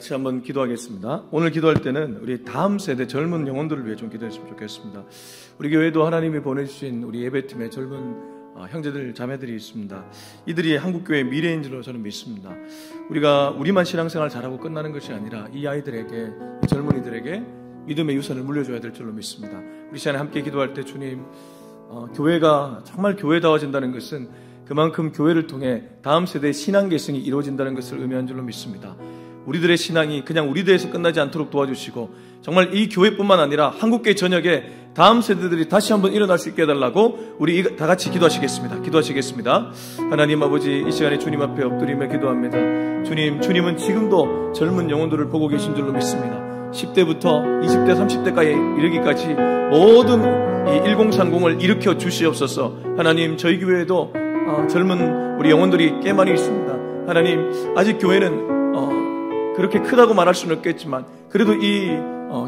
같이 한번 기도하겠습니다. 오늘 기도할 때는 우리 다음 세대 젊은 영혼들을 위해 좀 기도했으면 좋겠습니다. 우리 교회도 하나님이 보내주신 우리 예배팀의 젊은 형제들 자매들이 있습니다. 이들이 한국교회의 미래인 줄로 저는 믿습니다. 우리만 신앙생활 잘하고 끝나는 것이 아니라 이 아이들에게, 이 젊은이들에게 믿음의 유산을 물려줘야 될 줄로 믿습니다. 우리 시간에 함께 기도할 때 주님, 교회가 정말 교회다워진다는 것은 그만큼 교회를 통해 다음 세대의 신앙 계승이 이루어진다는 것을 의미한 줄로 믿습니다. 우리들의 신앙이 그냥 우리들에서 끝나지 않도록 도와주시고, 정말 이 교회뿐만 아니라 한국교회 전역에 다음 세대들이 다시 한번 일어날 수 있게 해달라고 우리 다 같이 기도하시겠습니다. 하나님 아버지, 이 시간에 주님 앞에 엎드리며 기도합니다. 주님은 지금도 젊은 영혼들을 보고 계신 줄로 믿습니다. 10대부터 20대, 30대까지 이르기까지 모든 이 1030을 일으켜 주시옵소서. 하나님, 저희 교회에도 젊은 우리 영혼들이 꽤 많이 있습니다. 하나님, 아직 교회는 그렇게 크다고 말할 수는 없겠지만 그래도 이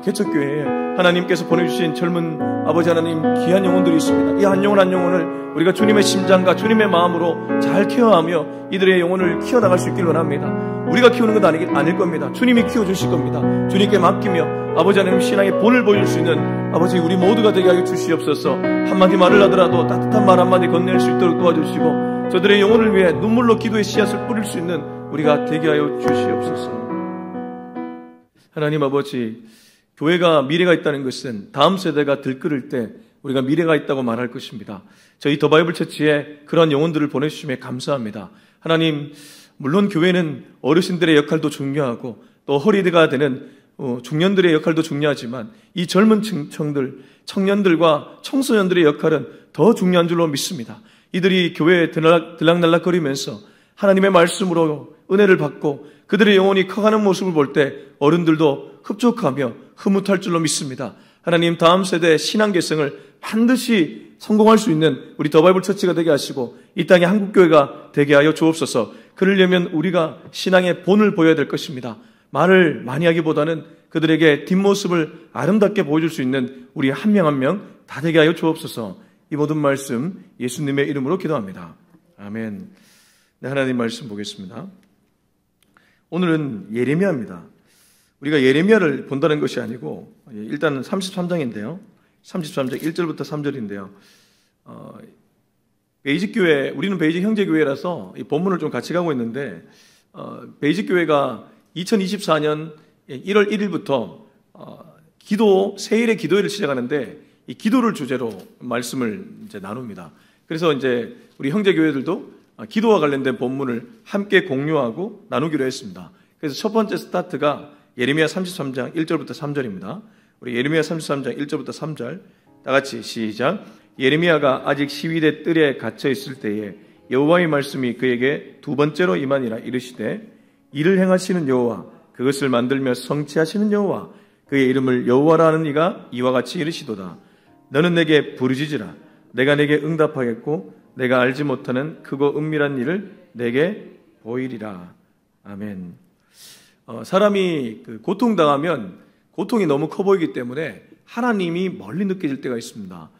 개척교회에 하나님께서 보내주신 젊은 아버지 하나님 귀한 영혼들이 있습니다. 이 한 영혼 한 영혼을 우리가 주님의 심장과 주님의 마음으로 잘 케어하며 이들의 영혼을 키워나갈 수 있기를 원합니다. 우리가 키우는 건 아닐 겁니다. 주님이 키워주실 겁니다. 주님께 맡기며 아버지 하나님 신앙의 본을 보일 수 있는 아버지 우리 모두가 되게 하여 주시옵소서. 한마디 말을 하더라도 따뜻한 말 한마디 건넬 수 있도록 도와주시고, 저들의 영혼을 위해 눈물로 기도의 씨앗을 뿌릴 수 있는 우리가 되게 하여 주시옵소서. 하나님 아버지, 교회가 미래가 있다는 것은 다음 세대가 들끓을 때 우리가 미래가 있다고 말할 것입니다. 저희 더 바이블 처치에 그런 영혼들을 보내주심에 감사합니다. 하나님, 물론 교회는 어르신들의 역할도 중요하고 또 허리가 되는 중년들의 역할도 중요하지만 이 젊은 층청들, 청년들과 청소년들의 역할은 더 중요한 줄로 믿습니다. 이들이 교회에 들락날락거리면서 하나님의 말씀으로 은혜를 받고 그들의 영혼이 커가는 모습을 볼 때 어른들도 흡족하며 흐뭇할 줄로 믿습니다. 하나님, 다음 세대의 신앙 계승을 반드시 성공할 수 있는 우리 더 바이블 처치가 되게 하시고 이 땅의 한국교회가 되게 하여 주옵소서. 그러려면 우리가 신앙의 본을 보여야 될 것입니다. 말을 많이 하기보다는 그들에게 뒷모습을 아름답게 보여줄 수 있는 우리 한 명 한 명 다 되게 하여 주옵소서. 이 모든 말씀 예수님의 이름으로 기도합니다. 아멘. 네, 하나님 말씀 보겠습니다. 오늘은 예레미야입니다. 우리가 예레미야를 본다는 것이 아니고 일단은 33장인데요. 33장 1절부터 3절인데요. 베이직교회, 우리는 베이직 형제교회라서 이 본문을 좀 같이 가고 있는데 베이직교회가 2024년 1월 1일부터 세일의 기도회를 시작하는데 이 기도를 주제로 말씀을 이제 나눕니다. 그래서 이제 우리 형제교회들도 기도와 관련된 본문을 함께 공유하고 나누기로 했습니다. 그래서 첫 번째 스타트가 예레미야 33장 1절부터 3절입니다. 우리 예레미야 33장 1절부터 3절 다 같이 시작. 예레미야가 아직 시위대 뜰에 갇혀 있을 때에 여호와의 말씀이 그에게 두 번째로 임하니라. 이르시되 이를 행하시는 여호와, 그것을 만들며 성취하시는 여호와, 그의 이름을 여호와라 하는 이가 이와 같이 이르시도다. 너는 내게 부르짖으라. 내가 내게 응답하겠고 내가 알지 못하는 크고 은밀한 일을 내게 보이리라. 아멘. 사람이 고통당하면 고통이 너무 커 보이기 때문에 하나님이 멀리 느껴질 때가 있습니다.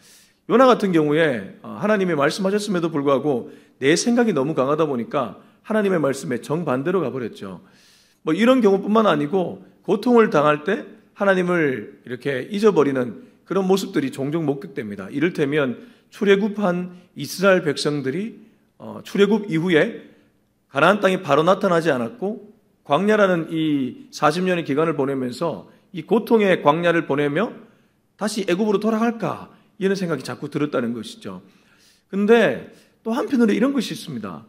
요나 같은 경우에 하나님이 말씀하셨음에도 불구하고 내 생각이 너무 강하다 보니까 하나님의 말씀에 정반대로 가버렸죠. 이런 경우뿐만 아니고 고통을 당할 때 하나님을 이렇게 잊어버리는 그런 모습들이 종종 목격됩니다. 이를테면 출애굽한 이스라엘 백성들이 출애굽 이후에 가나안 땅이 바로 나타나지 않았고 광야라는 이 40년의 기간을 보내면서 이 고통의 광야를 보내며 다시 애굽으로 돌아갈까 이런 생각이 자꾸 들었다는 것이죠. 근데 또 한편으로 이런 것이 있습니다.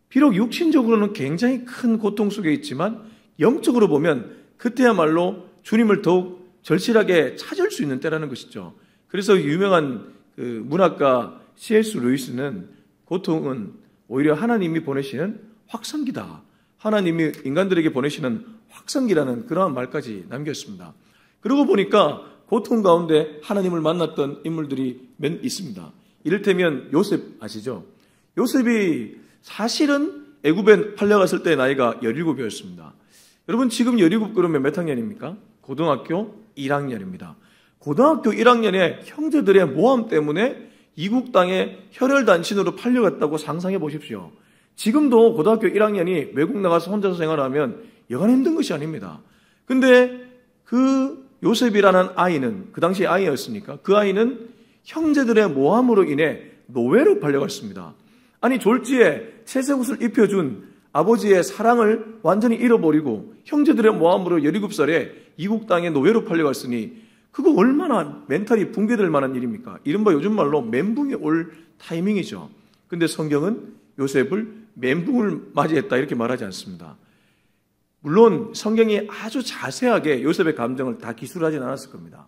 비록 육신적으로는 굉장히 큰 고통 속에 있지만 영적으로 보면 그때야말로 주님을 더욱 절실하게 찾을 수 있는 때라는 것이죠. 그래서 유명한 문학가 C.S. 루이스는 고통은 오히려 하나님이 보내시는 확성기다. 하나님이 인간들에게 보내시는 확성기라는 그러한 말까지 남겼습니다. 그러고 보니까 고통 가운데 하나님을 만났던 인물들이 몇 있습니다. 이를테면 요셉 아시죠? 요셉이 사실은 애굽에 팔려갔을 때 나이가 17이었습니다. 여러분 지금 17 그러면 몇 학년입니까? 고등학교 1학년입니다. 고등학교 1학년에 형제들의 모함 때문에 이국 땅에 혈혈단신으로 팔려갔다고 상상해 보십시오. 지금도 고등학교 1학년이 외국 나가서 혼자서 생활하면 여간 힘든 것이 아닙니다. 근데 그 요셉이라는 아이는, 그 당시 아이였으니까 그 아이는 형제들의 모함으로 인해 노예로 팔려갔습니다. 아니, 졸지에 채색옷을 입혀준 아버지의 사랑을 완전히 잃어버리고 형제들의 모함으로 17살에 이국 땅에 노예로 팔려갔으니 그거 얼마나 멘탈이 붕괴될 만한 일입니까? 이른바 요즘 말로 멘붕이 올 타이밍이죠. 근데 성경은 요셉을 멘붕을 맞이했다 이렇게 말하지 않습니다. 물론 성경이 아주 자세하게 요셉의 감정을 다 기술하진 않았을 겁니다.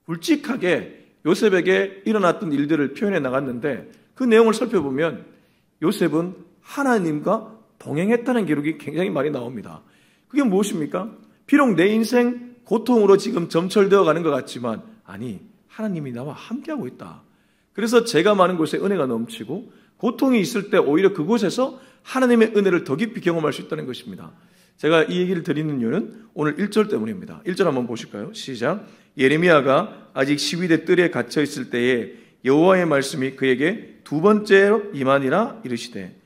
굵직하게 요셉에게 일어났던 일들을 표현해 나갔는데 그 내용을 살펴보면 요셉은 하나님과 동행했다는 기록이 굉장히 많이 나옵니다. 그게 무엇입니까? 비록 내 인생 고통으로 지금 점철되어 가는 것 같지만 아니, 하나님이 나와 함께하고 있다. 그래서 제가 많은 곳에 은혜가 넘치고 고통이 있을 때 오히려 그곳에서 하나님의 은혜를 더 깊이 경험할 수 있다는 것입니다. 제가 이 얘기를 드리는 이유는 오늘 1절 때문입니다. 1절 한번 보실까요? 시작. 예레미야가 아직 시위대 뜰에 갇혀 있을 때에 여호와의 말씀이 그에게 두 번째로 임하니라 이르시되,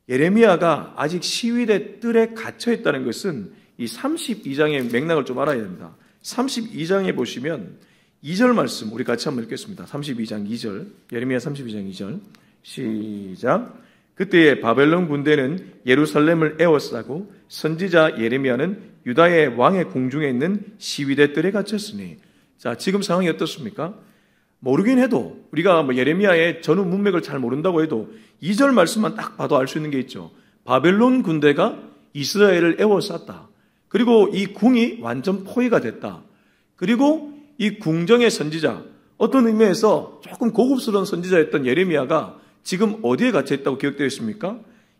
예레미야가 아직 시위대 뜰에 갇혀 있다는 것은 이 32장의 맥락을 좀 알아야 됩니다. 32장에 보시면 2절 말씀 우리 같이 한번 읽겠습니다. 32장 2절, 예레미야 32장 2절 시작. 그때에 바벨론 군대는 예루살렘을 에워싸고 선지자 예레미야는 유다의 왕의 궁중에 있는 시위대 뜰에 갇혔으니. 자, 지금 상황이 어떻습니까? 모르긴 해도 우리가 예레미야의 전후 문맥을 잘 모른다고 해도 2절 말씀만 딱 봐도 알 수 있는 게 있죠. 바벨론 군대가 이스라엘을 에워쌌다. 그리고 이 궁이 완전 포위가 됐다. 그리고 이 궁정의 선지자, 어떤 의미에서 조금 고급스러운 선지자였던 예레미야가 지금 어디에 갇혀 있다고 기록되어 있습니까?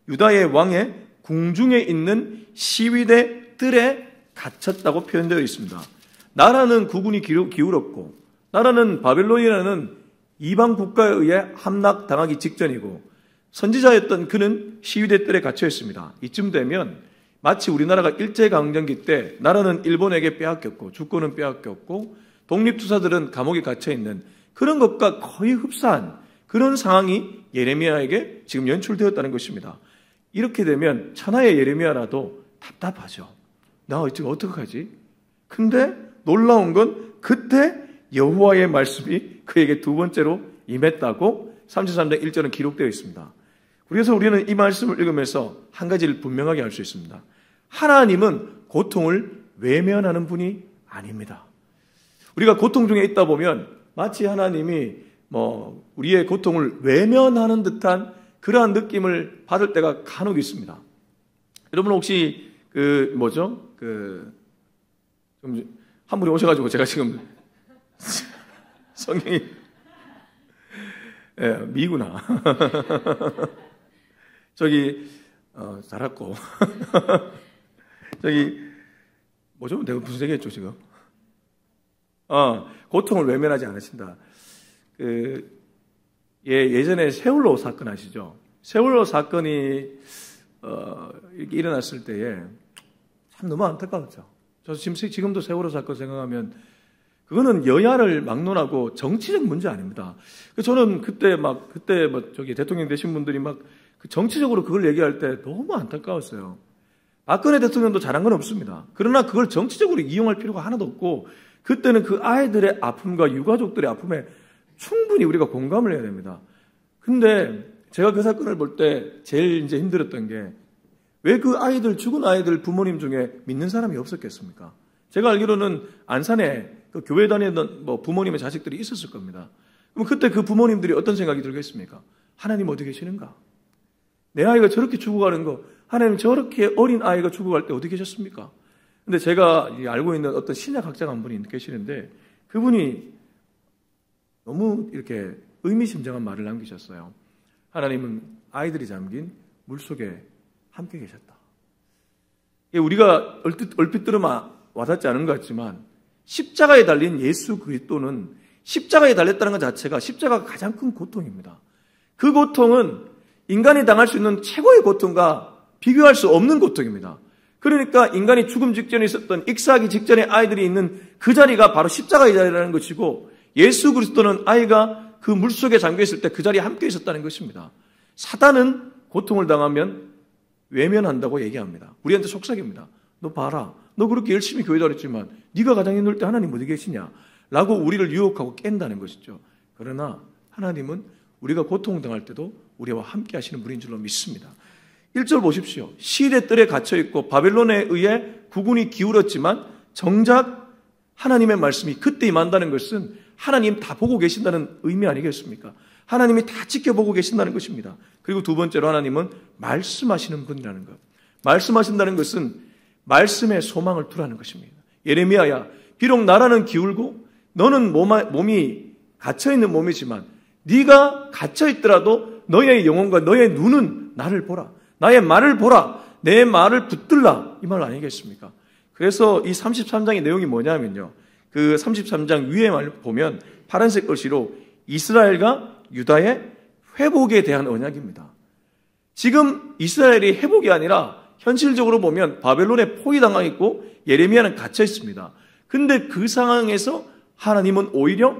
유다의 왕의 궁중에 있는 시위대 뜰에 갇혔다고 표현되어 있습니다. 나라는 국군이 기울었고 나라는 바벨론이라는 이방 국가에 의해 함락당하기 직전이고 선지자였던 그는 시위대 뜰에 갇혀 있습니다. 이쯤 되면 마치 우리나라가 일제강점기 때 나라는 일본에게 빼앗겼고 주권은 빼앗겼고 독립투사들은 감옥에 갇혀 있는 그런 것과 거의 흡사한 그런 상황이 예레미야에게 지금 연출되었다는 것입니다. 이렇게 되면 천하의 예레미야라도 답답하죠. 나 지금 어떡하지? 근데 놀라운 건 그때 여호와의 말씀이 그에게 두 번째로 임했다고 33장 1절은 기록되어 있습니다. 그래서 우리는 이 말씀을 읽으면서 한 가지를 분명하게 알 수 있습니다. 하나님은 고통을 외면하는 분이 아닙니다. 우리가 고통 중에 있다 보면 마치 하나님이 우리의 고통을 외면하는 듯한 그러한 느낌을 받을 때가 간혹 있습니다. 여러분 혹시 좀 한 분이 오셔가지고 제가 지금 성경이 미구나. 저기 살았고 저기 내가 무슨 얘기했죠 지금? 고통을 외면하지 않으신다. 예전에 세월호 사건 아시죠? 세월호 사건이 이렇게 일어났을 때에 참 너무 안타까웠죠. 저 지금도 세월호 사건 생각하면 그거는 여야를 막론하고 정치적 문제 아닙니다. 저는 그때 대통령 되신 분들이 정치적으로 그걸 얘기할 때 너무 안타까웠어요. 박근혜 대통령도 잘한 건 없습니다. 그러나 그걸 정치적으로 이용할 필요가 하나도 없고 그때는 그 아이들의 아픔과 유가족들의 아픔에 충분히 우리가 공감을 해야 됩니다. 근데 제가 그 사건을 볼 때 제일 이제 힘들었던 게 왜 그 죽은 아이들 부모님 중에 믿는 사람이 없었겠습니까? 제가 알기로는 안산에 그 교회 다니던 부모님의 자식들이 있었을 겁니다. 그럼 그때 그 부모님들이 어떤 생각이 들겠습니까? 하나님 어디 계시는가? 내 아이가 저렇게 죽어가는 거, 하나님 저렇게 어린 아이가 죽어갈 때 어디 계셨습니까? 근데 제가 알고 있는 어떤 신약학자가 한 분이 계시는데 그분이 너무 이렇게 의미심장한 말을 남기셨어요. 하나님은 아이들이 잠긴 물속에 함께 계셨다. 우리가 얼핏 들으면 와닿지 않은 것 같지만 십자가에 달린 예수 그리스도는 십자가에 달렸다는 것 자체가 십자가가 가장 큰 고통입니다. 그 고통은 인간이 당할 수 있는 최고의 고통과 비교할 수 없는 고통입니다. 그러니까 인간이 죽음 직전에 있었던 익사하기 직전에 아이들이 있는 그 자리가 바로 십자가의 자리라는 것이고 예수 그리스도는 아이가 그 물속에 잠겨 있을 때 그 자리에 함께 있었다는 것입니다. 사단은 고통을 당하면 외면한다고 얘기합니다. 우리한테 속삭입니다. 너 봐라. 너 그렇게 열심히 교회 다녔지만 네가 가장 힘들 때 하나님 어디 계시냐? 라고 우리를 유혹하고 깬다는 것이죠. 그러나 하나님은 우리가 고통당할 때도 우리와 함께 하시는 분인 줄로 믿습니다. 1절 보십시오. 시대 뜰에 갇혀있고 바벨론에 의해 국군이 기울었지만 정작 하나님의 말씀이 그때 임한다는 것은 하나님 다 보고 계신다는 의미 아니겠습니까? 하나님이 다 지켜보고 계신다는 것입니다. 그리고 두 번째로 하나님은 말씀하시는 분이라는 것. 말씀하신다는 것은 말씀에 소망을 두라는 것입니다. 예레미야야, 비록 나라는 기울고 너는 몸이 갇혀있는 몸이지만 네가 갇혀있더라도 너의 영혼과 너의 눈은 나를 보라. 나의 말을 보라. 내 말을 붙들라. 이 말 아니겠습니까? 그래서 이 33장의 내용이 뭐냐면요. 그 33장 위에 말 보면 파란색 글씨로 이스라엘과 유다의 회복에 대한 언약입니다. 지금 이스라엘이 회복이 아니라 현실적으로 보면 바벨론에 포위당하고 있고 예레미야는 갇혀 있습니다. 근데 그 상황에서 하나님은 오히려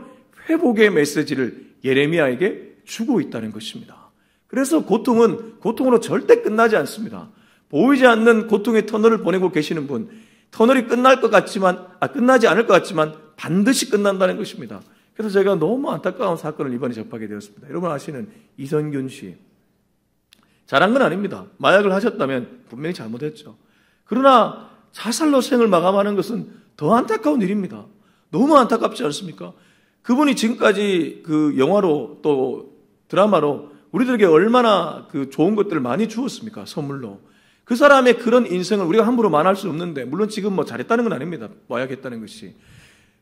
회복의 메시지를 예레미야에게 주고 있다는 것입니다. 그래서 고통은 고통으로 절대 끝나지 않습니다. 보이지 않는 고통의 터널을 보내고 계시는 분, 터널이 끝나지 않을 것 같지만 반드시 끝난다는 것입니다. 그래서 제가 너무 안타까운 사건을 이번에 접하게 되었습니다. 여러분 아시는 이선균 씨. 잘한 건 아닙니다. 마약을 하셨다면 분명히 잘못했죠. 그러나 자살로 생을 마감하는 것은 더 안타까운 일입니다. 너무 안타깝지 않습니까? 그분이 지금까지 그 영화로 또 드라마로 우리들에게 얼마나 그 좋은 것들을 많이 주었습니까? 선물로. 그 사람의 그런 인생을 우리가 함부로 말할 수 없는데, 물론 지금 뭐 잘했다는 건 아닙니다. 마약했다는 것이.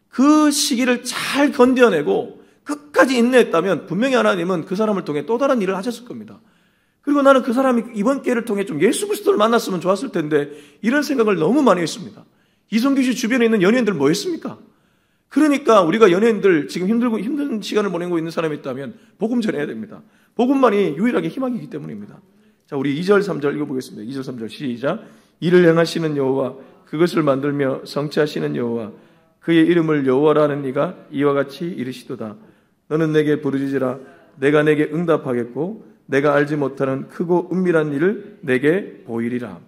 그 시기를 잘 견뎌내고 끝까지 인내했다면 분명히 하나님은 그 사람을 통해 또 다른 일을 하셨을 겁니다. 그리고 나는 그 사람이 이번 기회를 통해 좀 예수 그리스도를 만났으면 좋았을 텐데 이런 생각을 너무 많이 했습니다. 이성규 씨 주변에 있는 연예인들 뭐 했습니까? 그러니까 우리가 연예인들 지금 힘든 시간을 보내고 있는 사람이 있다면 복음 전해야 됩니다. 복음만이 유일하게 희망이기 때문입니다. 자, 우리 2절 3절 읽어보겠습니다. 2절 3절 시작. 이를 행하시는 여호와, 그것을 만들며 성취하시는 여호와, 그의 이름을 여호와라 하는 이가 이와 같이 이르시도다. 너는 내게 부르짖으라. 내가 내게 응답하겠고 내가 알지 못하는 크고 은밀한 일을 내게 보이리라.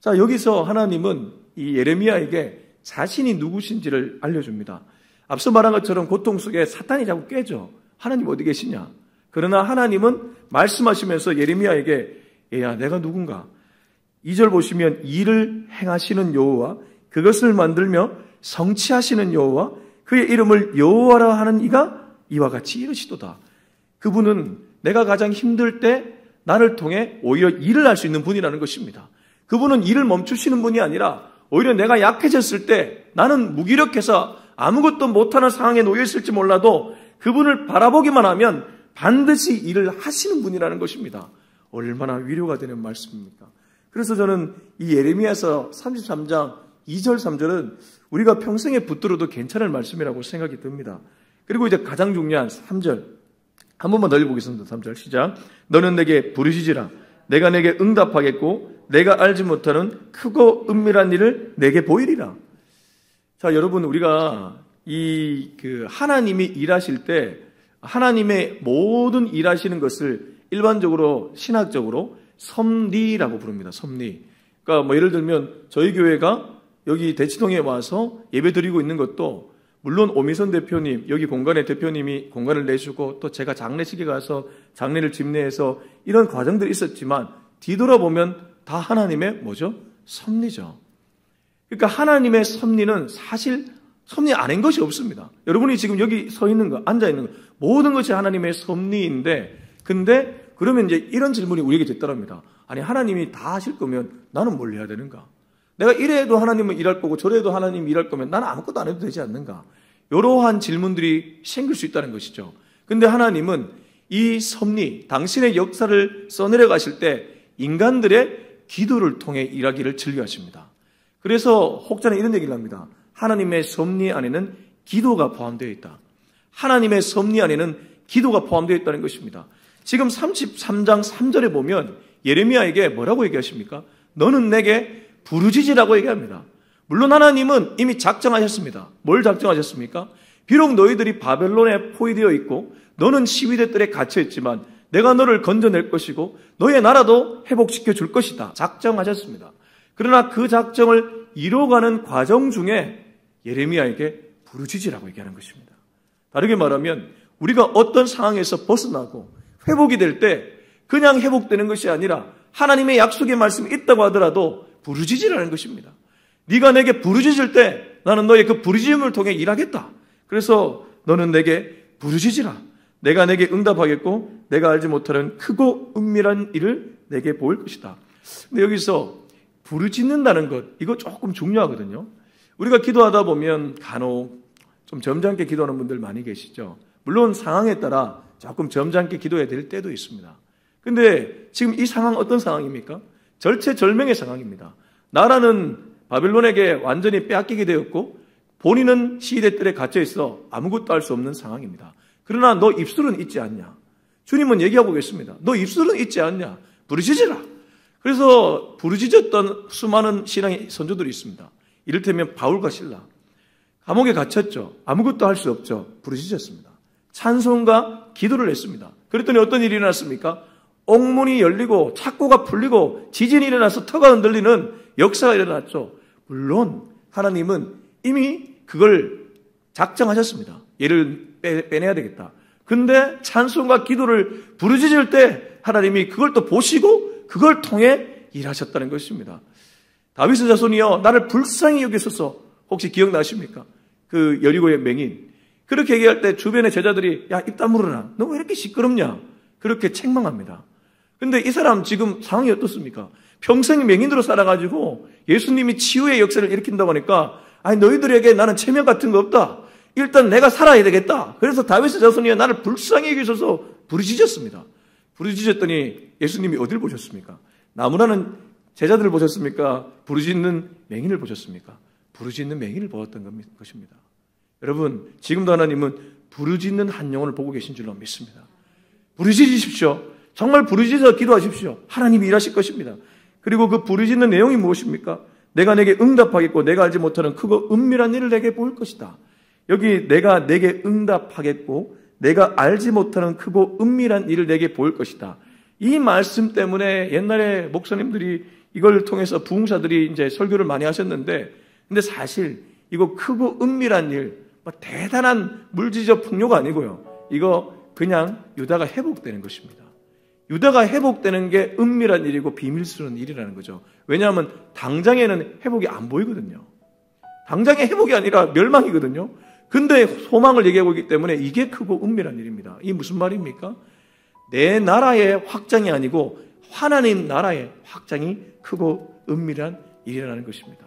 자, 여기서 하나님은 이 예레미야에게 자신이 누구신지를 알려줍니다. 앞서 말한 것처럼 고통 속에 사탄이 자꾸 깨죠. 하나님 어디 계시냐? 그러나 하나님은 말씀하시면서 예레미야에게 얘야, 내가 누군가? 2절 보시면 일을 행하시는 여호와, 그것을 만들며 성취하시는 여호와, 그의 이름을 여호와라 하는 이가 이와 같이 이르시도다. 그분은 내가 가장 힘들 때 나를 통해 오히려 일을 할 수 있는 분이라는 것입니다. 그분은 일을 멈추시는 분이 아니라 오히려 내가 약해졌을 때 나는 무기력해서 아무것도 못하는 상황에 놓여 있을지 몰라도 그분을 바라보기만 하면 반드시 일을 하시는 분이라는 것입니다. 얼마나 위로가 되는 말씀입니까? 그래서 저는 이 예레미야서 33장 2절 3절은 우리가 평생에 붙들어도 괜찮을 말씀이라고 생각이 듭니다. 그리고 이제 가장 중요한 3절 한 번만 더 읽어보겠습니다. 3절 시작. 너는 내게 부르짖으라. 내가 내게 응답하겠고 내가 알지 못하는 크고 은밀한 일을 내게 보이리라. 자, 여러분, 우리가 하나님이 일하실 때 하나님의 모든 일하시는 것을 일반적으로 신학적으로 섭리라고 부릅니다. 섭리. 그러니까 뭐 예를 들면 저희 교회가 여기 대치동에 와서 예배 드리고 있는 것도 물론 오미선 대표님, 여기 공간의 대표님이 공간을 내주고 또 제가 장례식에 가서 장례를 집례해서 이런 과정들이 있었지만 뒤돌아보면 다 하나님의 뭐죠? 섭리죠. 그러니까 하나님의 섭리는 사실 섭리 아닌 것이 없습니다. 여러분이 지금 여기 서 있는 거, 앉아 있는 거 모든 것이 하나님의 섭리인데 근데 그러면 이제 이런 질문이 우리에게 됐더랍니다. 아니 하나님이 다 하실 거면 나는 뭘 해야 되는가? 내가 이래도 하나님은 일할 거고 저래도 하나님이 일할 거면 나는 아무것도 안 해도 되지 않는가? 이러한 질문들이 생길 수 있다는 것이죠. 근데 하나님은 이 섭리, 당신의 역사를 써내려 가실 때 인간들의 기도를 통해 일하기를 즐겨하십니다. 그래서 혹자는 이런 얘기를 합니다. 하나님의 섭리 안에는 기도가 포함되어 있다. 하나님의 섭리 안에는 기도가 포함되어 있다는 것입니다. 지금 33장 3절에 보면 예레미야에게 뭐라고 얘기하십니까? 너는 내게 부르짖으라고 얘기합니다. 물론 하나님은 이미 작정하셨습니다. 뭘 작정하셨습니까? 비록 너희들이 바벨론에 포위되어 있고 너는 시위대 뜰에 갇혀 있지만 내가 너를 건져낼 것이고 너의 나라도 회복시켜 줄 것이다. 작정하셨습니다. 그러나 그 작정을 이뤄가는 과정 중에 예레미야에게 부르짖으라고 얘기하는 것입니다. 다르게 말하면 우리가 어떤 상황에서 벗어나고 회복이 될 때 그냥 회복되는 것이 아니라 하나님의 약속의 말씀이 있다고 하더라도 부르짖으라는 것입니다. 네가 내게 부르짖을 때 나는 너의 그 부르짖음을 통해 일하겠다. 그래서 너는 내게 부르짖으라. 내가 내게 응답하겠고 내가 알지 못하는 크고 은밀한 일을 내게 보일 것이다. 근데 여기서 부르짖는다는 것, 이거 조금 중요하거든요. 우리가 기도하다 보면 간혹 좀 점잖게 기도하는 분들 많이 계시죠. 물론 상황에 따라 조금 점잖게 기도해야 될 때도 있습니다. 근데 지금 이 상황 어떤 상황입니까? 절체절명의 상황입니다. 나라는 바빌론에게 완전히 빼앗기게 되었고 본인은 시대들에 갇혀 있어 아무것도 할 수 없는 상황입니다. 그러나 너 입술은 잊지 않냐? 주님은 얘기하고 계십니다. 너 입술은 잊지 않냐? 부르짖으라. 그래서 부르짖었던 수많은 신앙의 선조들이 있습니다. 이를테면 바울과 실라. 감옥에 갇혔죠. 아무것도 할 수 없죠. 부르짖었습니다. 찬송과 기도를 했습니다. 그랬더니 어떤 일이 일어났습니까? 옥문이 열리고 착고가 풀리고 지진이 일어나서 터가 흔들리는 역사가 일어났죠. 물론 하나님은 이미 그걸 작정하셨습니다. 얘를 빼내야 되겠다. 근데 찬송과 기도를 부르짖을 때 하나님이 그걸 또 보시고 그걸 통해 일하셨다는 것입니다. 다윗의 자손이여 나를 불쌍히 여기소서. 혹시 기억나십니까? 그 여리고의 맹인. 그렇게 얘기할 때 주변의 제자들이 야 입 다물어라. 너 왜 이렇게 시끄럽냐? 그렇게 책망합니다. 근데 이 사람 지금 상황이 어떻습니까? 평생 맹인으로 살아가지고 예수님이 치유의 역사를 일으킨다고 하니까 아니 너희들에게 나는 체면 같은 거 없다. 일단 내가 살아야 되겠다. 그래서 다윗의 자손이여 나를 불쌍히 여기소서 부르짖었습니다. 부르짖었더니 예수님이 어딜 보셨습니까? 나무라는 제자들을 보셨습니까? 부르짖는 맹인을 보셨습니까? 부르짖는 맹인을 보았던 것입니다. 여러분 지금도 하나님은 부르짖는 한 영혼을 보고 계신 줄로 믿습니다. 부르짖으십시오. 정말 부르짖어 기도하십시오. 하나님이 일하실 것입니다. 그리고 그 부르짖는 내용이 무엇입니까? 내가 내게 응답하겠고 내가 알지 못하는 크고 은밀한 일을 내게 보일 것이다. 여기 내가 내게 응답하겠고 내가 알지 못하는 크고 은밀한 일을 내게 보일 것이다. 이 말씀 때문에 옛날에 목사님들이 이걸 통해서 부흥사들이 이제 설교를 많이 하셨는데 근데 사실 이거 크고 은밀한 일, 대단한 물질적 풍요가 아니고요. 이거 그냥 유다가 회복되는 것입니다. 유다가 회복되는 게 은밀한 일이고 비밀스러운 일이라는 거죠. 왜냐하면 당장에는 회복이 안 보이거든요. 당장의 회복이 아니라 멸망이거든요. 근데 소망을 얘기하고 있기 때문에 이게 크고 은밀한 일입니다. 이게 무슨 말입니까? 내 나라의 확장이 아니고 하나님 나라의 확장이 크고 은밀한 일이라는 것입니다.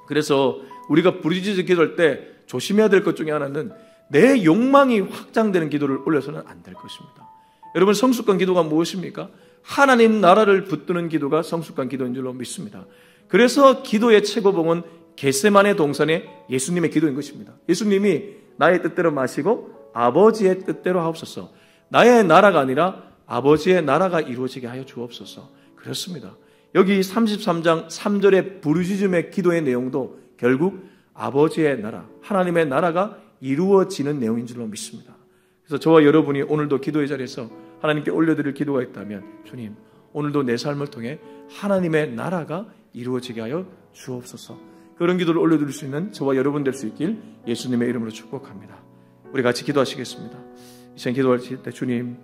그래서 우리가 부르짖어 기도할 때 조심해야 될 것 중에 하나는 내 욕망이 확장되는 기도를 올려서는 안 될 것입니다. 여러분 성숙한 기도가 무엇입니까? 하나님 나라를 붙드는 기도가 성숙한 기도인 줄로 믿습니다. 그래서 기도의 최고봉은 겟세마네 동산의 예수님의 기도인 것입니다. 예수님이 나의 뜻대로 마시고 아버지의 뜻대로 하옵소서. 나의 나라가 아니라 아버지의 나라가 이루어지게 하여 주옵소서. 그렇습니다. 여기 33장 3절의 부르짖음의 기도의 내용도 결국 아버지의 나라, 하나님의 나라가 이루어지는 내용인 줄로 믿습니다. 그래서 저와 여러분이 오늘도 기도의 자리에서 하나님께 올려드릴 기도가 있다면 주님, 오늘도 내 삶을 통해 하나님의 나라가 이루어지게 하여 주옵소서. 그런 기도를 올려드릴 수 있는 저와 여러분 될 수 있길 예수님의 이름으로 축복합니다. 우리 같이 기도하시겠습니다. 이제 기도할 때 주님,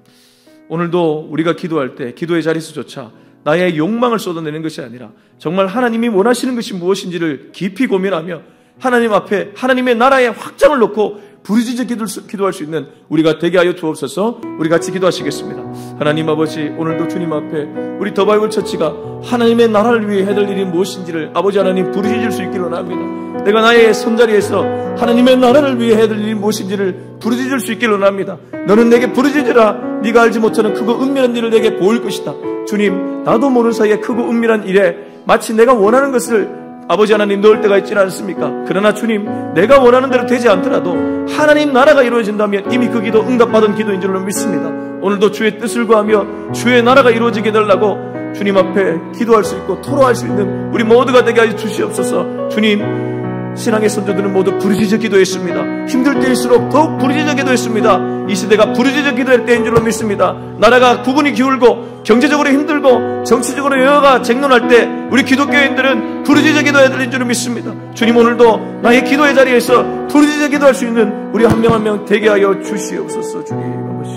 오늘도 우리가 기도할 때 기도의 자리에서조차 나의 욕망을 쏟아내는 것이 아니라 정말 하나님이 원하시는 것이 무엇인지를 깊이 고민하며 하나님 앞에 하나님의 나라의 확장을 놓고 부르짖어 기도할 수 있는 우리가 되게 하여 주옵소서. 우리 같이 기도하시겠습니다. 하나님 아버지, 오늘도 주님 앞에 우리 더바이블 처치가 하나님의 나라를 위해 해야 될 일이 무엇인지를 아버지 하나님 부르짖을 수 있기를 원합니다. 내가 나의 손자리에서 하나님의 나라를 위해 해야 될 일이 무엇인지를 부르짖을 수 있기를 원합니다. 너는 내게 부르짖으라. 네가 알지 못하는 크고 은밀한 일을 내게 보일 것이다. 주님, 나도 모르는 사이에 크고 은밀한 일에 마치 내가 원하는 것을 아버지 하나님 넣을 때가 있지는 않습니까? 그러나 주님, 내가 원하는 대로 되지 않더라도 하나님 나라가 이루어진다면 이미 그 기도 응답받은 기도인 줄로 믿습니다. 오늘도 주의 뜻을 구하며 주의 나라가 이루어지게 해달라고 주님 앞에 기도할 수 있고 토로할 수 있는 우리 모두가 되게 하여 주시옵소서. 주님, 신앙의 선조들은 모두 부르짖어 기도했습니다. 힘들 때일수록 더욱 부르짖어 기도했습니다. 이 시대가 부르짖어 기도할 때인 줄로 믿습니다. 나라가 구분이 기울고 경제적으로 힘들고 정치적으로 여야가 쟁론할 때 우리 기독교인들은 부르짖어 기도해야 될 줄로 믿습니다. 주님, 오늘도 나의 기도의 자리에서 부르짖어 기도할 수 있는 우리 한 명 한 명 되게 하여 주시옵소서. 주님 아버지,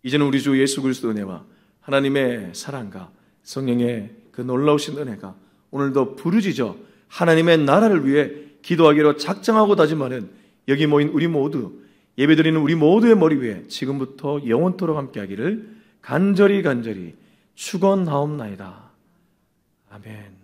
이제는 우리 주 예수 그리스도 은혜와 하나님의 사랑과 성령의 그 놀라우신 은혜가 오늘도 부르짖어 하나님의 나라를 위해 기도하기로 작정하고 다짐하는 여기 모인 우리 모두, 예배드리는 우리 모두의 머리 위에 지금부터 영원토록 함께하기를 간절히 축원하옵나이다. 아멘.